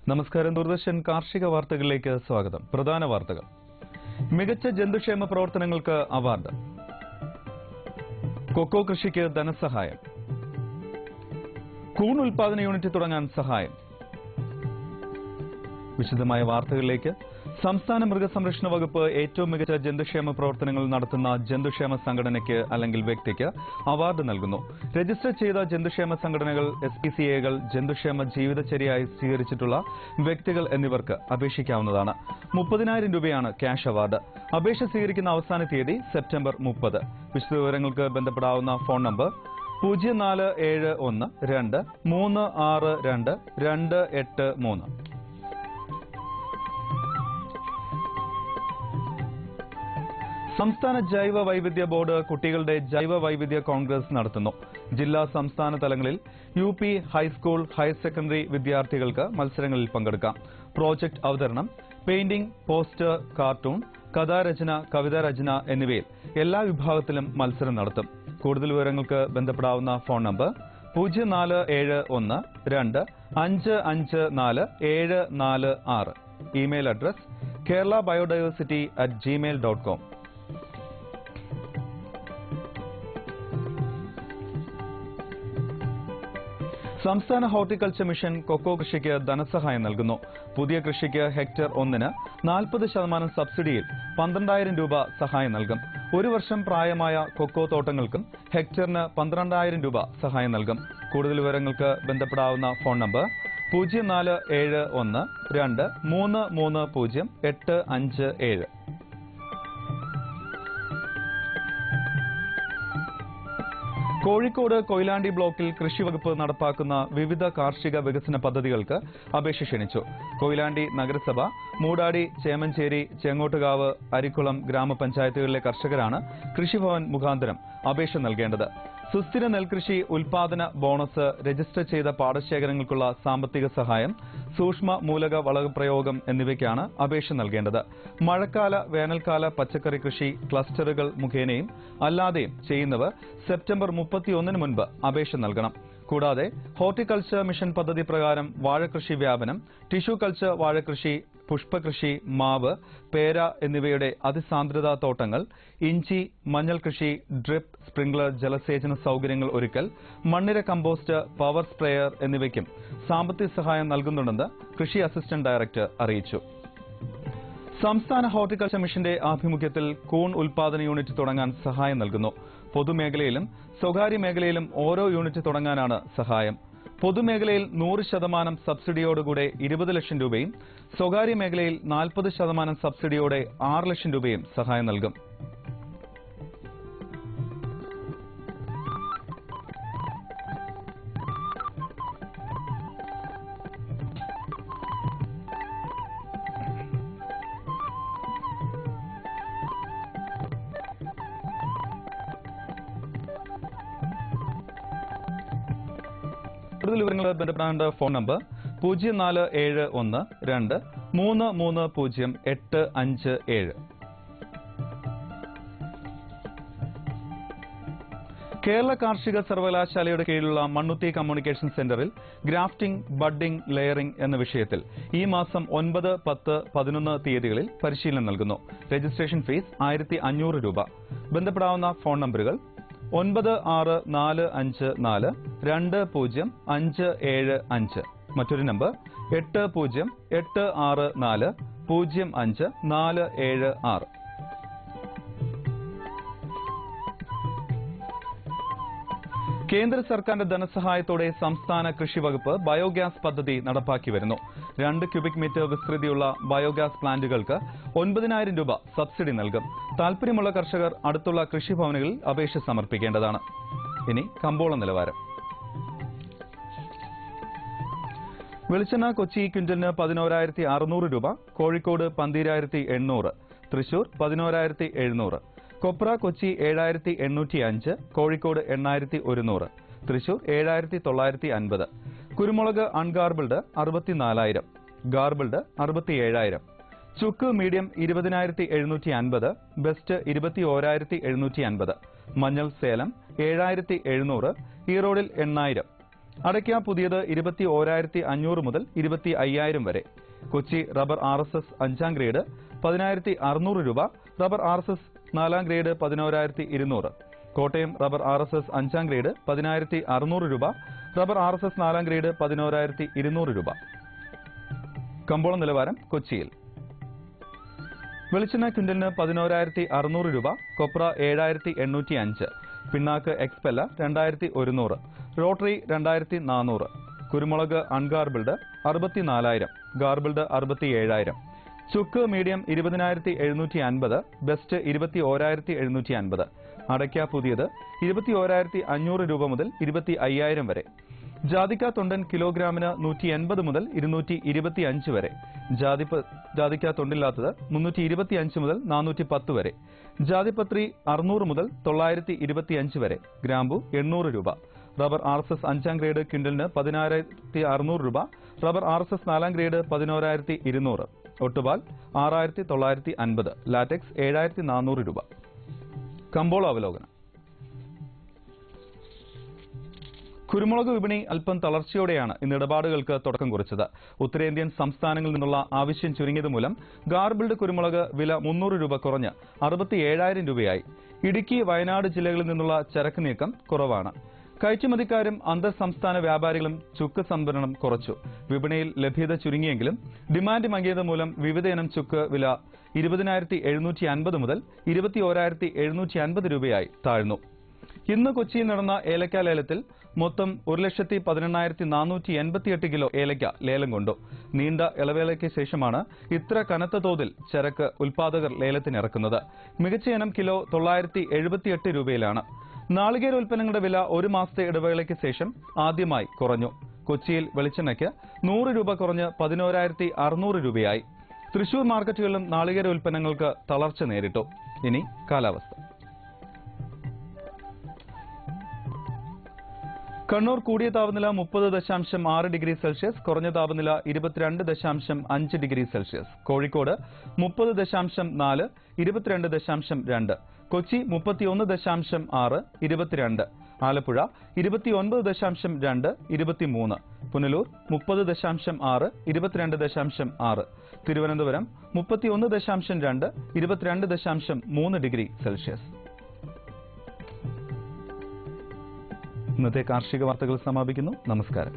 നമസ്കാരം. ദൂരദർശൻ കാർഷിക വാർത്തകളിലേക്ക് സ്വാഗതം. പ്രധാന വാർത്തകൾ. മികച്ച ജന്തുക്ഷേമ പ്രവർത്തനങ്ങൾക്ക് അവാർഡ്. കൊക്കോ കൃഷിക്ക് ധനസഹായം. കൂൺ ഉൽപാദന യൂണിറ്റ് തുടങ്ങാൻ സഹായം. വിശദമായ വാർത്തകളിലേക്ക്. സംസ്ഥാന മൃഗസംരക്ഷണ വകുപ്പ് ഏറ്റവും മികച്ച ജന്തുക്ഷേമ പ്രവർത്തനങ്ങൾ നടത്തുന്ന ജന്തുക്ഷേമ സംഘടനയ്ക്ക് അല്ലെങ്കിൽ വ്യക്തിക്ക് അവാർഡ് നൽകുന്നു. രജിസ്റ്റർ ചെയ്ത ജന്തുക്ഷേമ സംഘടനകൾ, SPCA-കൾ, ജന്തുക്ഷേമ ജീവിതചര്യയായി സ്വീകരിച്ചിട്ടുള്ള വ്യക്തികൾ എന്നിവർക്ക് അപേക്ഷിക്കാവുന്നതാണ്. 30,000 രൂപയാണ് ക്യാഷ് അവാർഡ്. അപേക്ഷ സ്വീകരിക്കുന്ന അവസാന തീയതി സെപ്റ്റംബർ 30. വിശദവിവരങ്ങൾക്ക് ബന്ധപ്പെടാവുന്ന ഫോൺ നമ്പർ 0471 2 362 283. സംസ്ഥാന ജൈവ വൈവിധ്യ ബോർഡ് കുട്ടികളുടെ ജൈവ വൈവിധ്യ കോൺഗ്രസ് നടത്തുന്നു. ജില്ലാ സംസ്ഥാന തലങ്ങളിൽ UP ഹൈസ്കൂൾ, ഹയർ സെക്കൻഡറി വിദ്യാർത്ഥികൾക്ക് മത്സരങ്ങളിൽ പങ്കെടുക്കാം. പ്രോജക്ട് അവതരണം, പെയിന്റിംഗ്, പോസ്റ്റർ, കാർട്ടൂൺ, കഥാരചന, കവിതാരചന എന്നിവയിൽ എല്ലാ വിഭാഗത്തിലും മത്സരം നടത്തും. കൂടുതൽ വിവരങ്ങൾക്ക് ബന്ധപ്പെടാവുന്ന phone number 0471 2 554 746. Email address keralabiodiversity@gmail.com. സംസ്ഥാന ഹോർട്ടിക്കൾച്ചർ മിഷൻ കൊക്കോ കൃഷിക്ക് ധനസഹായം നൽകുന്നു. പുതിയ കൃഷിക്ക് ഹെക്ടർ 1-ന് 40% സബ്സിഡിയിൽ 12,000 രൂപ സഹായം നൽകും. ഒരു വർഷം പ്രായമായ കൊക്കോ തോട്ടങ്ങൾക്കും ഹെക്ടറിന് 12,000 രൂപ സഹായം നൽകും. കൂടുതൽ വിവരങ്ങൾക്ക് ബന്ധപ്പെടാവുന്ന ഫോൺ നമ്പർ 0471 2 330 857. കോഴിക്കോട് കൊയിലാണ്ടി ബ്ലോക്കിൽ കൃഷിവകുപ്പ് നടപ്പാക്കുന്ന വിവിധ കാർഷിക വികസന പദ്ധതികൾക്ക് അപേക്ഷ ക്ഷണിച്ചു. കൊയിലാണ്ടി നഗരസഭ, മൂടാടി, ചേമഞ്ചേരി, ചെങ്ങോട്ടുകാവ്, അരിക്കുളം ഗ്രാമപഞ്ചായത്തുകളിലെ കർഷകരാണ് കൃഷിഭവൻ മുഖാന്തരം അപേക്ഷ നൽകേണ്ടത്. സുസ്ഥിര നെൽകൃഷി ഉൽപാദന ബോണസ്, രജിസ്റ്റർ ചെയ്ത പാടശേഖരങ്ങൾക്കുള്ള സാമ്പത്തിക സഹായം, സൂക്ഷ്മ മൂലക വളപ്രയോഗം എന്നിവയ്ക്കാണ് അപേക്ഷ നൽകേണ്ടത്. മഴക്കാല, വേനൽക്കാല പച്ചക്കറി കൃഷി ക്ലസ്റ്ററുകൾ മുഖേനയും അല്ലാതെയും ചെയ്യുന്നവർ സെപ്റ്റംബർ 31-ന് മുൻപ് അപേക്ഷ നൽകണം. കൂടാതെ ഹോർട്ടിക്കൾച്ചർ മിഷൻ പദ്ധതി പ്രകാരം വാഴകൃഷി വ്യാപനം, ടിഷ്യൂ കൾച്ചർ വാഴകൃഷി, പുഷ്പകൃഷി, മാവ്, പേര എന്നിവയുടെ അതിസാന്ദ്രതാ തോട്ടങ്ങൾ, ഇഞ്ചി, മഞ്ഞൾ കൃഷി, ഡ്രിപ്പ്, സ്പ്രിംഗ്ലർ ജലസേചന സൌകര്യങ്ങൾ ഒരുക്കൽ, മണ്ണിര കമ്പോസ്റ്റ്, പവർ സ്പ്രേയർ എന്നിവയ്ക്കും സാമ്പത്തിക സഹായം നൽകുന്നുണ്ടെന്ന് കൃഷി അസിസ്റ്റന്റ് ഡയറക്ടർ അറിയിച്ചു. സംസ്ഥാന ഹോർട്ടിക്കൾച്ചർ മിഷന്റെ ആഭിമുഖ്യത്തിൽ കൂൺ ഉൽപാദന യൂണിറ്റ് തുടങ്ങാൻ സഹായം നൽകുന്നു. പൊതുമേഖലയിലും സ്വകാര്യ മേഖലയിലും ഓരോ യൂണിറ്റ് തുടങ്ങാനാണ് സഹായം. പൊതുമേഖലയിൽ 100% സബ്സിഡിയോടുകൂടെ 20 ലക്ഷം രൂപയും സ്വകാര്യ മേഖലയിൽ 40% സബ്സിഡിയോടെ 6 ലക്ഷം രൂപയും സഹായം നൽകും. കൂടുതൽ വിവരങ്ങൾ ബന്ധപ്പെടേണ്ട ഫോൺ നമ്പർ 0471 2 330 857. കേരള കാർഷിക സർവകലാശാലയുടെ കീഴിലുള്ള മണ്ണുത്തി കമ്മ്യൂണിക്കേഷൻ സെന്ററിൽ ഗ്രാഫ്റ്റിംഗ്, ബഡ്ഡിംഗ്, ലെയറിംഗ് എന്ന വിഷയത്തിൽ ഈ മാസം 9, 10, 11 തീയതികളിൽ പരിശീലനം നൽകുന്നു. രജിസ്ട്രേഷൻ ഫീസ് 1,500 രൂപ. ബന്ധപ്പെടാവുന്ന ഫോൺ നമ്പറുകൾ 9645 20575. മറ്റൊരു നമ്പർ 8086405476. കേന്ദ്ര സർക്കാരിന്റെ ധനസഹായത്തോടെ സംസ്ഥാന കൃഷി വകുപ്പ് ബയോഗ്യാസ് പദ്ധതി നടപ്പാക്കി വരുന്നു. 2 ക്യൂബിക് മീറ്റർ വിസ്തൃതിയുള്ള ബയോഗ്യാസ് പ്ലാന്റുകൾക്ക് 9,000 രൂപ സബ്സിഡി നൽകും. താൽപര്യമുള്ള കർഷകർ അടുത്തുള്ള കൃഷിഭവനുകളിൽ അപേക്ഷ സമർപ്പിക്കേണ്ടതാണ്. ഇനി കമ്പോള നിലവാരം. വെളിച്ചെണ്ണ കൊച്ചി ക്വിന്റലിന് 11,600 രൂപ, കോഴിക്കോട് 12,800, തൃശൂർ 11,700. കൊപ്ര കൊച്ചി 7,805, കോഴിക്കോട് 8,100, തൃശൂർ 7,950. കുരുമുളക് അൺഗാർബിൾഡ് 64,000, ഗാർബിൾഡ് 67,000. ചുക്ക് മീഡിയം 20,750, ബെസ്റ്റ് 21,750. മഞ്ഞൾ സേലം 7,700, ഈറോഡിൽ 8,000. അടയ്ക്ക പുതിയത് 21,500 മുതൽ 25,000 വരെ. കൊച്ചി റബ്ബർ RSS 5ാം ഗ്രേഡ് 10,600 രൂപ, rubber RSS 4ാം grade 11,200. Kottayam rubber RSS 5ാം grade 10,600 രൂപ, റബ്ബർ RSS 4ാം ഗ്രേഡ് 11,200 രൂപ. കമ്പോള നിലവാരം കൊച്ചിയിൽ വെളിച്ചെണ്ണ ക്വിന്റലിന് 11,600 രൂപ, കൊപ്ര 7,805, പിണ്ണാക്ക് എക്സ്പെല്ല 2,100, റോട്ടറി 2,400, കുരുമുളക് അൺഗാർബിൾഡ് 64,000, ഗാർബിൾഡ് 67,000, ചുക്ക് മീഡിയം 20,750, ബെസ്റ്റ് 21,750. അടയ്ക്ക പുതിയത് 21,500 രൂപ മുതൽ 25,000 വരെ. ജാതിക്ക തൊണ്ടൻ കിലോഗ്രാമിന് 180 മുതൽ 225 വരെ. ജാതിക്ക തൊണ്ടില്ലാത്തത് 325 മുതൽ 410 വരെ. ജാതിപത്രി 600 മുതൽ 925 വരെ. ഗ്രാമ്പു 800 രൂപ. റബ്ബർ RSS 5ാം ഗ്രേഡ് ക്വിന്റലിന് 16,600 രൂപ, റബ്ബർ RSS 4ാം ഗ്രേഡ് 11,200. ഒട്ടുപാൽ 6,950, ലാറ്റക്സ് 7,400 രൂപ. കമ്പോള അവലോകനം. കുരുമുളക് വിപണി അല്പം തളർച്ചയോടെയാണ് ഇന്ന് ഇടപാടുകൾക്ക് തുടക്കം കുറിച്ചത്. ഉത്തരേന്ത്യൻ സംസ്ഥാനങ്ങളിൽ നിന്നുള്ള ആവശ്യം ചുരുങ്ങിയത് മൂലം ഗാർബിൾഡ് കുരുമുളക് വില 300 രൂപ കുറഞ്ഞ് 67,000 രൂപയായി. ഇടുക്കി, വയനാട് ജില്ലകളിൽ നിന്നുള്ള ചരക്ക് നീക്കം കുറവാണ്. കയറ്റുമതിക്കാരും അന്തർ സംസ്ഥാന വ്യാപാരികളും ചുക്ക് സംഭരണം കുറച്ചു. വിപണിയിൽ ലഭ്യത ചുരുങ്ങിയെങ്കിലും ഡിമാൻഡ് മങ്ങിയത് മൂലം വിവിധയിനം ചുക്ക് വില 20,750 മുതൽ 21,750 രൂപയായി താഴ്ന്നു. ഇന്ന് കൊച്ചിയിൽ നടന്ന ഏലക്ക ലേലത്തിൽ മൊത്തം 1,18,488 കിലോ ഏലക്ക ലേലം കൊണ്ടു. നീണ്ട ഇളവേളയ്ക്ക് ശേഷമാണ് ഇത്ര കനത്ത തോതിൽ ചരക്ക് ഉൽപാദകർ ലേലത്തിനിറക്കുന്നത്. മികച്ച ഇനം കിലോ 978 രൂപയിലാണ്. നാളികേര ഉൽപ്പന്നങ്ങളുടെ വില ഒരു മാസത്തെ ഇടവേളയ്ക്ക് ശേഷം ആദ്യമായി കുറഞ്ഞു. കൊച്ചിയിൽ വെളിച്ചെണ്ണയ്ക്ക് 100 രൂപ കുറഞ്ഞ് 11,600 രൂപയായി. തൃശൂർ മാർക്കറ്റുകളിലും നാളികേര ഉൽപ്പന്നങ്ങൾക്ക് തളർച്ച നേരിട്ടു. ഇനി കാലാവസ്ഥ. കണ്ണൂർ കൂടിയ താപനില 30.6 ഡിഗ്രി സെൽഷ്യസ്, കുറഞ്ഞ താപനില 22.5 degree Celsius. Kozhikode 30.4, 22.2. Kochi 31.6, 22. Alappuzha 29.2, 23. Punalur 30.6, 22.6. Thiruvananthapuram 31.2, 22.3 degree Celsius. ഇന്നത്തെ കാർഷിക വാർത്തകൾ സമാപിക്കുന്നു. നമസ്കാരം.